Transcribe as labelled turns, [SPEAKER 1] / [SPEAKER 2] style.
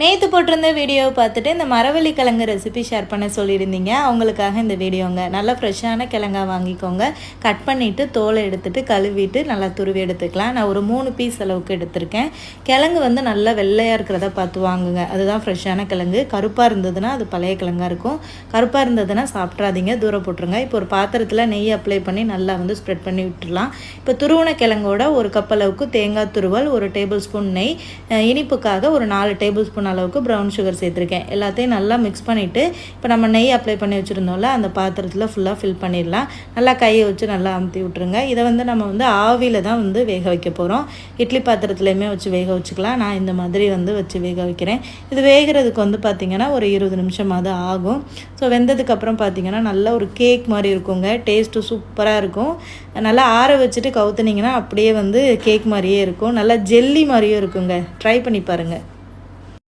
[SPEAKER 1] நேற்று போட்டிருந்த வீடியோவை பார்த்துட்டு இந்த மரவள்ளி கிழங்கு ரெசிபி ஷேர் பண்ண சொல்லியிருந்தீங்க. அவங்களுக்காக இந்த வீடியோங்க. நல்லா ஃப்ரெஷ்ஷான கிழங்கா வாங்கிக்கோங்க. கட் பண்ணிவிட்டு தோலை எடுத்துகிட்டு கழுவிட்டு நல்லா துருவி எடுத்துக்கலாம். நான் ஒரு 3 பீஸ் அளவுக்கு எடுத்திருக்கேன். கிழங்கு வந்து நல்லா வெள்ளையாக இருக்கிறத பார்த்து வாங்குங்க. அதுதான் ஃப்ரெஷ்ஷான கிழங்கு. கருப்பாக இருந்ததுன்னா அது பழைய கிழங்கா இருக்கும். கருப்பாக இருந்ததுன்னா சாப்பிட்றாதீங்க, தூர போட்டுருங்க. இப்போ ஒரு பாத்திரத்தில் நெய் அப்ளை பண்ணி நல்லா வந்து ஸ்ப்ரெட் பண்ணி விட்டுடலாம். இப்போ துருவன கிழங்கோட 1 கப் அளவுக்கு தேங்காய் துருவல், 1 டேபிள் ஸ்பூன் நெய், இனிப்புக்காக ஒரு 4 டேபிள் ஸ்பூன் அளவுக்கு ப்ரௌன் சுகர் சேர்த்துருக்கேன். எல்லாத்தையும் நல்லா மிக்ஸ் பண்ணிவிட்டு இப்போ நம்ம நெய் அப்ளை பண்ணி வச்சுருந்தோம்ல அந்த பாத்திரத்தில் ஃபுல்லாக ஃபில் பண்ணிடலாம். நல்லா கையை வச்சு நல்லா அமுத்தி விட்டுருங்க. இதை வந்து நம்ம வந்து ஆவியில் தான் வந்து வேக வைக்க போகிறோம். இட்லி பாத்திரத்துலையுமே வச்சு வேக வச்சுக்கலாம். நான் இந்த மாதிரி வந்து வச்சு வேக வைக்கிறேன். இது வேகிறதுக்கு வந்து பார்த்திங்கன்னா ஒரு 20 நிமிஷமாவது ஆகும். ஸோ வெந்ததுக்கப்புறம் பார்த்திங்கன்னா நல்லா ஒரு கேக் மாதிரி இருக்குங்க. டேஸ்ட்டு சூப்பராக இருக்கும். நல்லா ஆற வச்சுட்டு கவுத்துனிங்கன்னா அப்படியே வந்து கேக் மாதிரியே இருக்கும். நல்லா ஜெல்லி மாதிரியும் இருக்குங்க. ட்ரை பண்ணி பாருங்கள்.